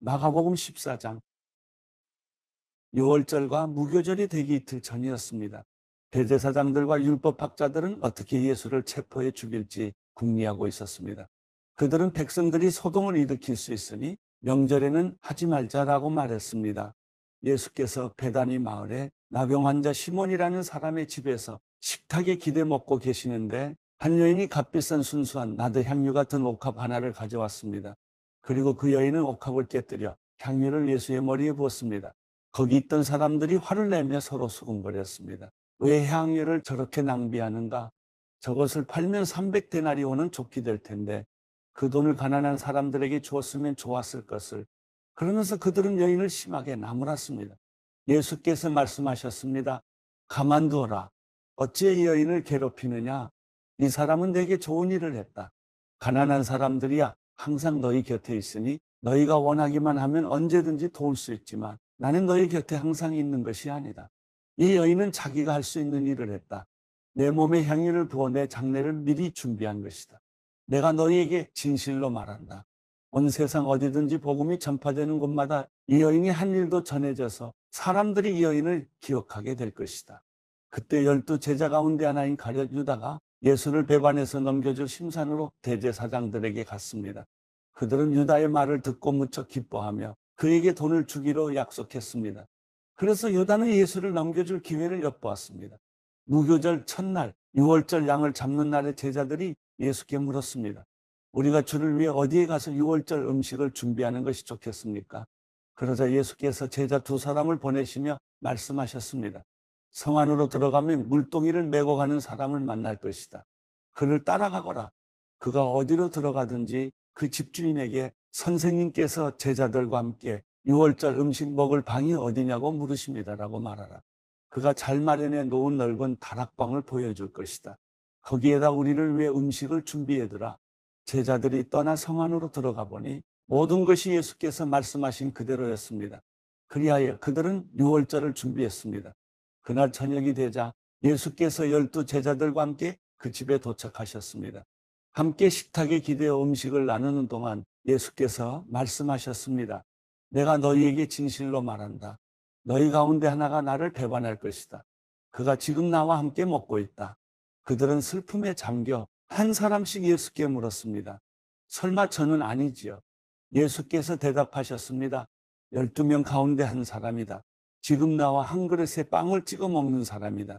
마가복음 14장. 6월절과 무교절이 되기 이틀 전이었습니다. 대제사장들과 율법학자들은 어떻게 예수를 체포해 죽일지 궁리하고 있었습니다. 그들은 백성들이 소동을 일으킬 수 있으니 명절에는 하지 말자라고 말했습니다. 예수께서 베다니 마을에 나병 환자 시몬이라는 사람의 집에서 식탁에 기대 먹고 계시는데 한 여인이 값비싼 순수한 나드 향유 같은 옥합 하나를 가져왔습니다. 그리고 그 여인은 옥합을 깨뜨려 향유를 예수의 머리에 부었습니다. 거기 있던 사람들이 화를 내며 서로 수군거렸습니다. 왜 향유를 저렇게 낭비하는가? 저것을 팔면 300데나리온은 좋게 될 텐데 그 돈을 가난한 사람들에게 주었으면 좋았을 것을. 그러면서 그들은 여인을 심하게 나무랐습니다. 예수께서 말씀하셨습니다. 가만두어라. 어찌 이 여인을 괴롭히느냐? 이 사람은 내게 좋은 일을 했다. 가난한 사람들이야 항상 너희 곁에 있으니 너희가 원하기만 하면 언제든지 도울 수 있지만 나는 너희 곁에 항상 있는 것이 아니다. 이 여인은 자기가 할 수 있는 일을 했다. 내 몸에 향유를 부어 내 장례를 미리 준비한 것이다. 내가 너희에게 진실로 말한다. 온 세상 어디든지 복음이 전파되는 곳마다 이 여인이 한 일도 전해져서 사람들이 이 여인을 기억하게 될 것이다. 그때 12 제자 가운데 하나인 가룟 유다가 예수를 배반해서 넘겨줄 심산으로 대제사장들에게 갔습니다. 그들은 유다의 말을 듣고 무척 기뻐하며 그에게 돈을 주기로 약속했습니다. 그래서 유다는 예수를 넘겨줄 기회를 엿보았습니다. 무교절 첫날 6월절 양을 잡는 날에 제자들이 예수께 물었습니다. 우리가 주를 위해 어디에 가서 6월절 음식을 준비하는 것이 좋겠습니까? 그러자 예수께서 제자 2사람을 보내시며 말씀하셨습니다. 성 안으로 들어가면 물동이를 메고 가는 사람을 만날 것이다. 그를 따라가거라. 그가 어디로 들어가든지 그 집주인에게 선생님께서 제자들과 함께 6월절 음식 먹을 방이 어디냐고 물으십니다라고 말하라. 그가 잘 마련해 놓은 넓은 다락방을 보여줄 것이다. 거기에다 우리를 위해 음식을 준비해두라. 제자들이 떠나 성 안으로 들어가 보니 모든 것이 예수께서 말씀하신 그대로였습니다. 그리하여 그들은 6월절을 준비했습니다. 그날 저녁이 되자 예수께서 12 제자들과 함께 그 집에 도착하셨습니다. 함께 식탁에 기대어 음식을 나누는 동안 예수께서 말씀하셨습니다. 내가 너희에게 진실로 말한다. 너희 가운데 하나가 나를 배반할 것이다. 그가 지금 나와 함께 먹고 있다. 그들은 슬픔에 잠겨 한 사람씩 예수께 물었습니다. 설마 저는 아니지요? 예수께서 대답하셨습니다. 12명 가운데 한 사람이다. 지금 나와 한 그릇에 빵을 찍어 먹는 사람이다.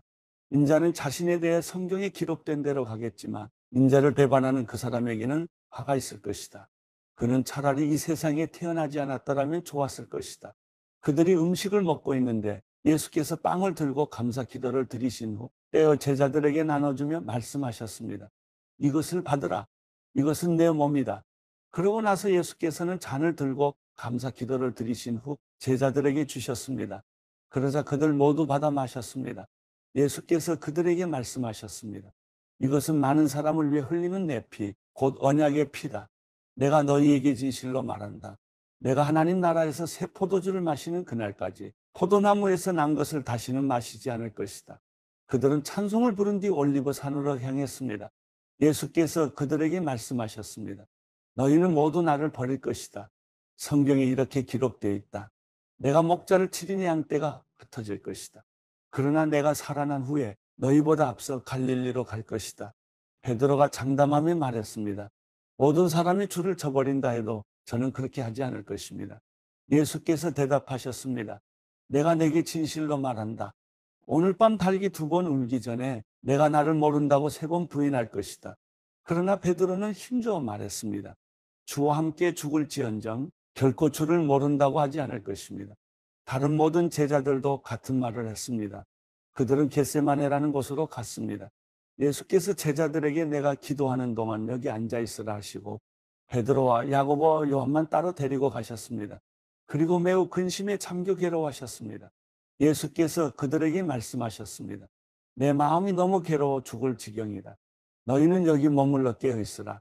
인자는 자신에 대해 성경에 기록된 대로 가겠지만 인자를 배반하는 그 사람에게는 화가 있을 것이다. 그는 차라리 이 세상에 태어나지 않았더라면 좋았을 것이다. 그들이 음식을 먹고 있는데 예수께서 빵을 들고 감사 기도를 드리신 후 떼어 제자들에게 나눠주며 말씀하셨습니다. 이것을 받으라. 이것은 내 몸이다. 그러고 나서 예수께서는 잔을 들고 감사 기도를 드리신 후 제자들에게 주셨습니다. 그러자 그들 모두 받아 마셨습니다. 예수께서 그들에게 말씀하셨습니다. 이것은 많은 사람을 위해 흘리는 내 피, 곧 언약의 피다. 내가 너희에게 진실로 말한다. 내가 하나님 나라에서 새 포도주를 마시는 그날까지 포도나무에서 난 것을 다시는 마시지 않을 것이다. 그들은 찬송을 부른 뒤 올리브 산으로 향했습니다. 예수께서 그들에게 말씀하셨습니다. 너희는 모두 나를 버릴 것이다. 성경에 이렇게 기록되어 있다. 내가 목자를 치리는 양떼가 흩어질 것이다. 그러나 내가 살아난 후에 너희보다 앞서 갈릴리로 갈 것이다. 베드로가 장담하며 말했습니다. 모든 사람이 주를 저버린다 해도 저는 그렇게 하지 않을 것입니다. 예수께서 대답하셨습니다. 내가 내게 진실로 말한다. 오늘 밤 닭이 2번 울기 전에 내가 나를 모른다고 3번 부인할 것이다. 그러나 베드로는 힘주어 말했습니다. 주와 함께 죽을지언정 결코 주를 모른다고 하지 않을 것입니다. 다른 모든 제자들도 같은 말을 했습니다. 그들은 겟세마네라는 곳으로 갔습니다. 예수께서 제자들에게 내가 기도하는 동안 여기 앉아 있으라 하시고 베드로와 야고보와 요한만 따로 데리고 가셨습니다. 그리고 매우 근심에 잠겨 괴로워하셨습니다. 예수께서 그들에게 말씀하셨습니다. 내 마음이 너무 괴로워 죽을 지경이다. 너희는 여기 머물러 깨어 있으라.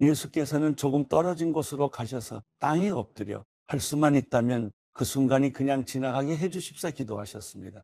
예수께서는 조금 떨어진 곳으로 가셔서 땅에 엎드려 할 수만 있다면 그 순간이 그냥 지나가게 해주십사 기도하셨습니다.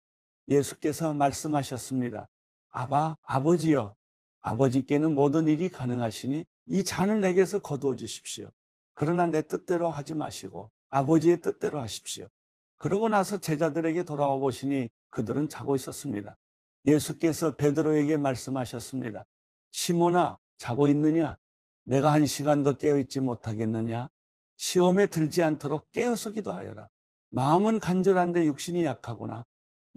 예수께서 말씀하셨습니다. 아버지여, 아버지께는 모든 일이 가능하시니 이 잔을 내게서 거두어 주십시오. 그러나 내 뜻대로 하지 마시고 아버지의 뜻대로 하십시오. 그러고 나서 제자들에게 돌아와 보시니 그들은 자고 있었습니다. 예수께서 베드로에게 말씀하셨습니다. 시몬아, 자고 있느냐? 내가 1시간도 깨어있지 못하겠느냐? 시험에 들지 않도록 깨어서 기도하여라. 마음은 간절한데 육신이 약하구나.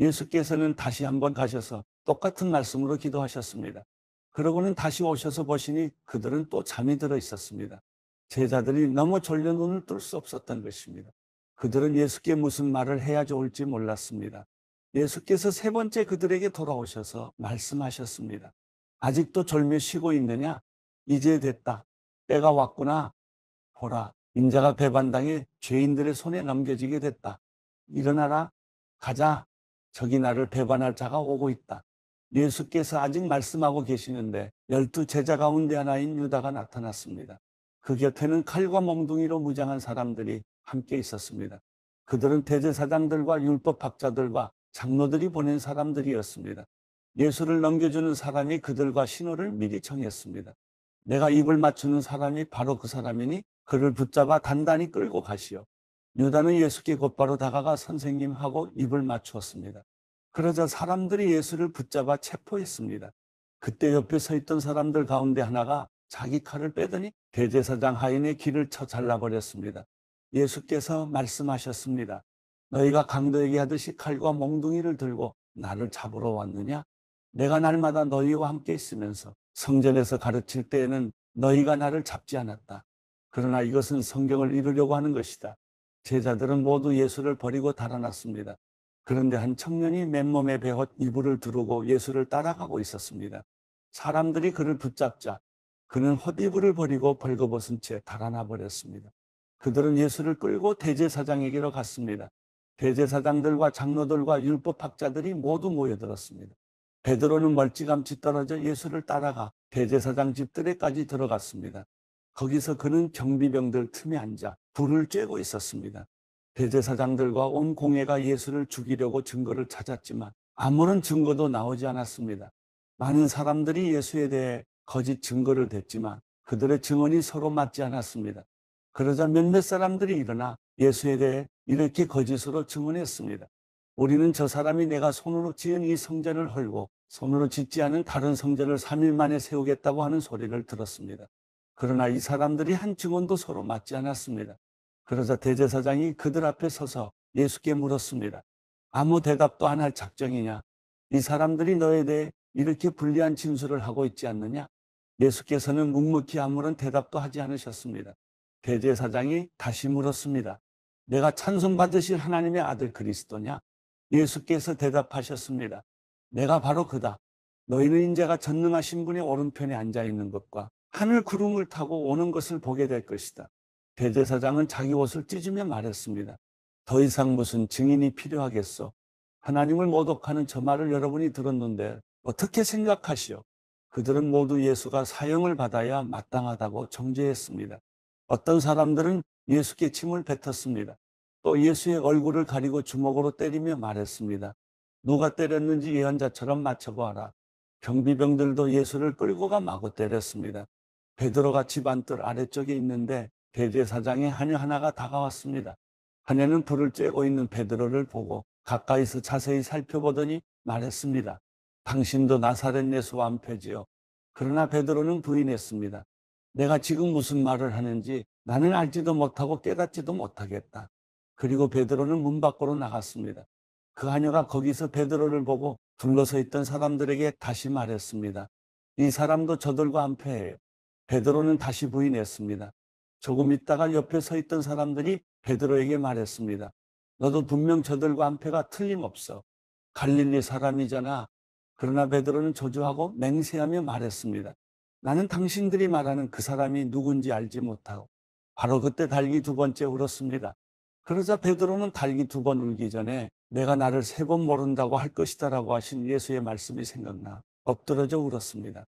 예수께서는 다시 한번 가셔서 똑같은 말씀으로 기도하셨습니다. 그러고는 다시 오셔서 보시니 그들은 또 잠이 들어 있었습니다. 제자들이 너무 졸려 눈을 뜰 수 없었던 것입니다. 그들은 예수께 무슨 말을 해야 좋을지 몰랐습니다. 예수께서 세 번째 그들에게 돌아오셔서 말씀하셨습니다. 아직도 졸며 쉬고 있느냐? 이제 됐다. 때가 왔구나. 보라, 인자가 배반당해 죄인들의 손에 넘겨지게 됐다. 일어나라. 가자. 저기 나를 배반할 자가 오고 있다. 예수께서 아직 말씀하고 계시는데 12 제자 가운데 하나인 유다가 나타났습니다. 그 곁에는 칼과 몽둥이로 무장한 사람들이 함께 있었습니다. 그들은 대제사장들과 율법학자들과 장로들이 보낸 사람들이었습니다. 예수를 넘겨주는 사람이 그들과 신호를 미리 정했습니다. 내가 입을 맞추는 사람이 바로 그 사람이니 그를 붙잡아 단단히 끌고 가시오. 유다는 예수께 곧바로 다가가 선생님하고 입을 맞추었습니다. 그러자 사람들이 예수를 붙잡아 체포했습니다. 그때 옆에 서 있던 사람들 가운데 하나가 자기 칼을 빼더니 대제사장 하인의 귀를 쳐 잘라버렸습니다. 예수께서 말씀하셨습니다. 너희가 강도에게 하듯이 칼과 몽둥이를 들고 나를 잡으러 왔느냐? 내가 날마다 너희와 함께 있으면서 성전에서 가르칠 때에는 너희가 나를 잡지 않았다. 그러나 이것은 성경을 이루려고 하는 것이다. 제자들은 모두 예수를 버리고 달아났습니다. 그런데 한 청년이 맨몸에 베옷 이불을 두르고 예수를 따라가고 있었습니다. 사람들이 그를 붙잡자 그는 헛이불을 버리고 벌거벗은 채 달아나 버렸습니다. 그들은 예수를 끌고 대제사장에게로 갔습니다. 대제사장들과 장로들과 율법학자들이 모두 모여들었습니다. 베드로는 멀찌감치 떨어져 예수를 따라가 대제사장 집들에까지 들어갔습니다. 거기서 그는 경비병들 틈에 앉아 불을 쬐고 있었습니다. 대제사장들과 온 공회가 예수를 죽이려고 증거를 찾았지만 아무런 증거도 나오지 않았습니다. 많은 사람들이 예수에 대해 거짓 증거를 댔지만 그들의 증언이 서로 맞지 않았습니다. 그러자 몇몇 사람들이 일어나 예수에 대해 이렇게 거짓으로 증언했습니다. 우리는 저 사람이 내가 손으로 지은 이 성전을 헐고 손으로 짓지 않은 다른 성전을 3일 만에 세우겠다고 하는 소리를 들었습니다. 그러나 이 사람들이 한 증언도 서로 맞지 않았습니다. 그러자 대제사장이 그들 앞에 서서 예수께 물었습니다. 아무 대답도 안 할 작정이냐? 이 사람들이 너에 대해 이렇게 불리한 진술을 하고 있지 않느냐? 예수께서는 묵묵히 아무런 대답도 하지 않으셨습니다. 대제사장이 다시 물었습니다. 내가 찬송받으실 하나님의 아들 그리스도냐? 예수께서 대답하셨습니다. 내가 바로 그다. 너희는 인자가 전능하신 분의 오른편에 앉아 있는 것과 하늘 구름을 타고 오는 것을 보게 될 것이다. 대제사장은 자기 옷을 찢으며 말했습니다. 더 이상 무슨 증인이 필요하겠소? 하나님을 모독하는 저 말을 여러분이 들었는데 어떻게 생각하시오? 그들은 모두 예수가 사형을 받아야 마땅하다고 정죄했습니다. 어떤 사람들은 예수께 침을 뱉었습니다. 또 예수의 얼굴을 가리고 주먹으로 때리며 말했습니다. 누가 때렸는지 예언자처럼 맞춰보아라. 경비병들도 예수를 끌고 가 마구 때렸습니다. 베드로가 집 안뜰 아래쪽에 있는데 대제사장의 하녀 하나가 다가왔습니다. 하녀는 불을 쬐고 있는 베드로를 보고 가까이서 자세히 살펴보더니 말했습니다. 당신도 나사렛 예수 완패지요. 그러나 베드로는 부인했습니다. 내가 지금 무슨 말을 하는지 나는 알지도 못하고 깨닫지도 못하겠다. 그리고 베드로는 문 밖으로 나갔습니다. 그 하녀가 거기서 베드로를 보고 둘러서 있던 사람들에게 다시 말했습니다. 이 사람도 저들과 한패해요. 베드로는 다시 부인했습니다. 조금 있다가 옆에 서 있던 사람들이 베드로에게 말했습니다. 너도 분명 저들과 한패가 틀림없어. 갈릴리 사람이잖아. 그러나 베드로는 저주하고 맹세하며 말했습니다. 나는 당신들이 말하는 그 사람이 누군지 알지 못하고 바로 그때 달기 2번째 울었습니다. 그러자 베드로는 달기 2번 울기 전에 내가 나를 3번 모른다고 할 것이다 라고 하신 예수의 말씀이 생각나 엎드러져 울었습니다.